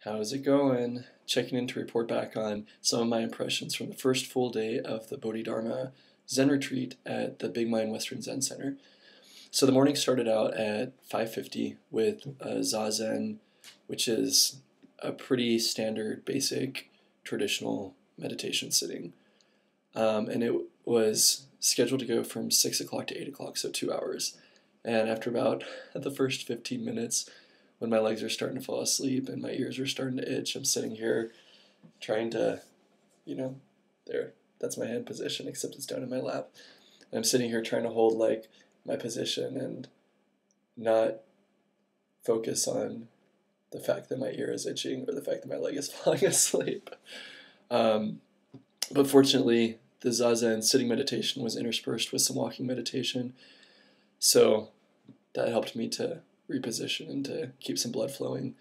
How's it going? Checking in to report back on some of my impressions from the first full day of the Bodhidharma Zen retreat at the Big Mind Western Zen Center. So the morning started out at 5:50 with Zazen, which is a pretty standard, basic, traditional meditation sitting. And it was scheduled to go from 6 o'clock to 8 o'clock, so 2 hours. And after about the first 15 minutes, when my legs are starting to fall asleep and my ears are starting to itch, I'm sitting here trying to, there, that's my hand position, except it's down in my lap. And I'm sitting here trying to hold like my position and not focus on the fact that my ear is itching or the fact that my leg is falling asleep. But fortunately, the Zazen sitting meditation was interspersed with some walking meditation, so that helped me to reposition and to keep some blood flowing.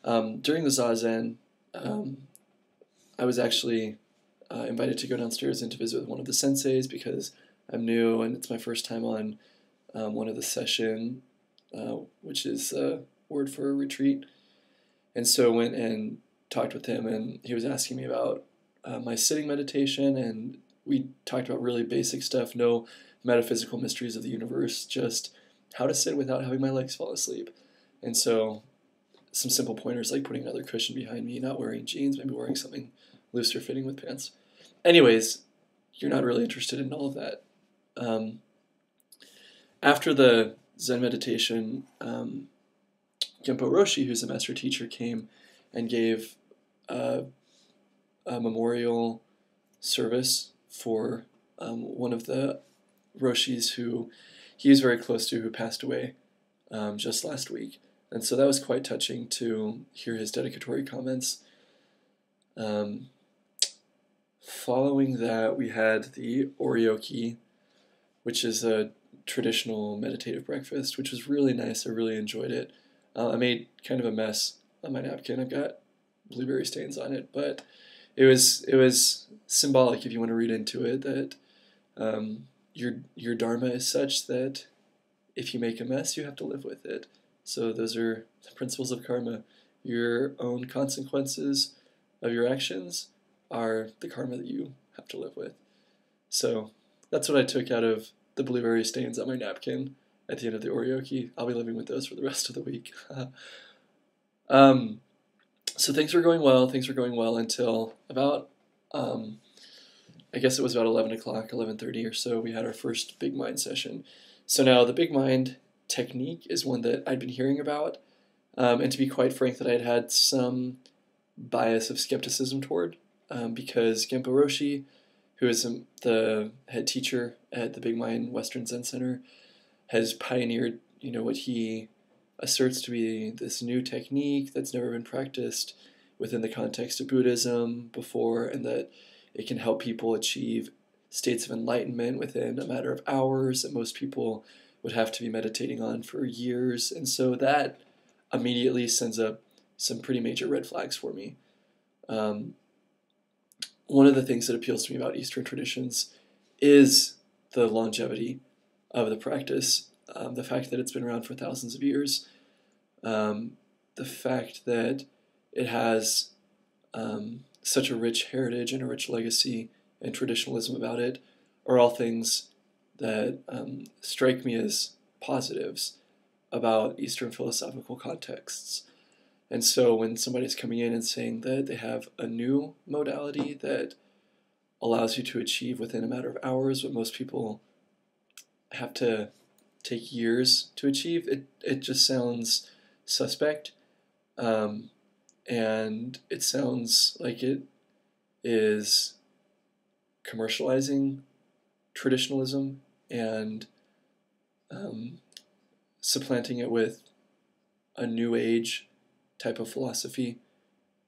During the Zazen, I was actually invited to go downstairs and to visit with one of the senseis because I'm new and it's my first time on one of the session, which is a word for a retreat. And so I went and talked with him, and he was asking me about my sitting meditation, and we talked about really basic stuff, no metaphysical mysteries of the universe, just how to sit without having my legs fall asleep. And so some simple pointers like putting another cushion behind me, not wearing jeans, maybe wearing something looser fitting with pants. Anyways, you're not really interested in all of that. After the Zen meditation, Genpo Roshi, who's a master teacher, came and gave a memorial service for one of the Roshis who he was very close to, who passed away just last week. And so that was quite touching to hear his dedicatory comments. Following that, we had the oryoki, which is a traditional meditative breakfast, which was really nice. I really enjoyed it. I made kind of a mess on my napkin. I've got blueberry stains on it, but it was symbolic, if you want to read into it, that your dharma is such that if you make a mess, you have to live with it. So those are the principles of karma. Your own consequences of your actions are the karma that you have to live with. So that's what I took out of the blueberry stains on my napkin at the end of the oryoki. I'll be living with those for the rest of the week. So things were going well. Things were going well until about, I guess it was about 11 o'clock, 11:30 or so, we had our first Big Mind session. So now the Big Mind technique is one that I'd been hearing about, and to be quite frank, that I'd had some bias of skepticism toward, because Genpo Roshi, who is the head teacher at the Big Mind Western Zen Center, has pioneered, what he asserts to be this new technique that's never been practiced within the context of Buddhism before, and that it can help people achieve states of enlightenment within a matter of hours that most people would have to be meditating on for years. And so that immediately sends up some pretty major red flags for me. One of the things that appeals to me about Eastern traditions is the longevity of the practice, the fact that it's been around for thousands of years, the fact that it has such a rich heritage and a rich legacy and traditionalism about it, are all things that strike me as positives about Eastern philosophical contexts. And so when somebody's coming in and saying that they have a new modality that allows you to achieve within a matter of hours what most people have to take years to achieve, it just sounds suspect, and it sounds like it is commercializing traditionalism and supplanting it with a new age type of philosophy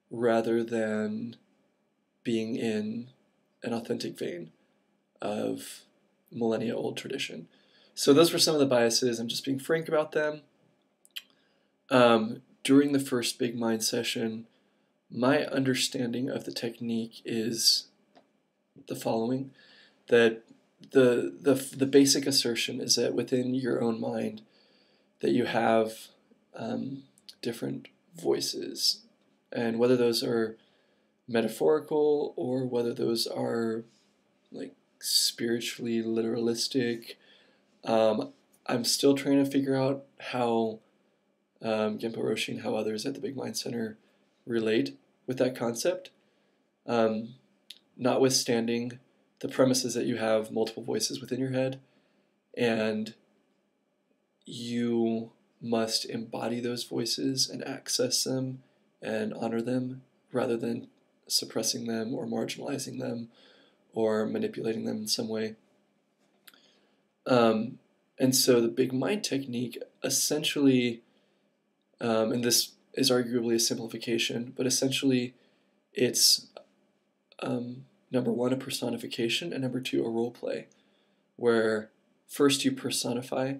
rather than being in an authentic vein of millennia old tradition. So those were some of the biases. I'm just being frank about them. During the first Big Mind session, my understanding of the technique is the following: that the basic assertion is that within your own mind that you have different voices, and whether those are metaphorical or whether those are like spiritually literalistic, I'm still trying to figure out how Genpo Roshi and how others at the Big Mind Center relate with that concept. Notwithstanding the premises that you have multiple voices within your head, and you must embody those voices and access them and honor them rather than suppressing them or marginalizing them or manipulating them in some way. And so the Big Mind technique essentially, and this is arguably a simplification, but essentially it's number one, a personification, and number two, a role play, where first you personify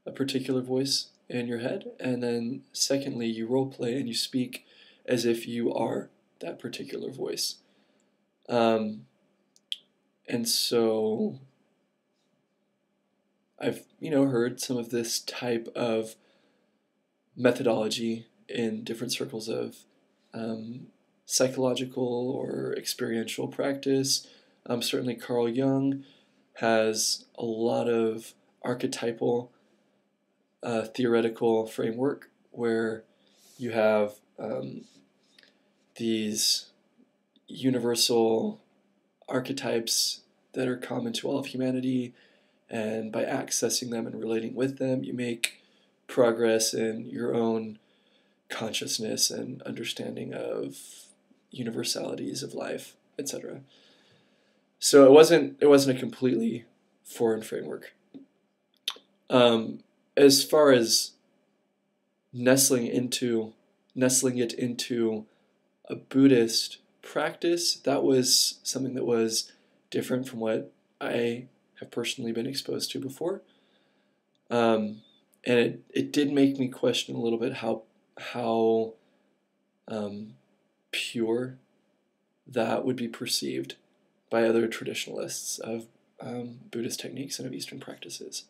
a particular voice in your head, and then secondly, you role play and you speak as if you are that particular voice. And so I've, heard some of this type of methodology in different circles of psychological or experiential practice. Certainly Carl Jung has a lot of archetypal theoretical framework where you have these universal archetypes that are common to all of humanity, and by accessing them and relating with them, you make progress in your own consciousness and understanding of universalities of life, etc. So it wasn't a completely foreign framework. As far as nestling it into a Buddhist practice, that was something that was different from what I have personally been exposed to before. And it did make me question a little bit how pure that would be perceived by other traditionalists of Buddhist techniques and of Eastern practices.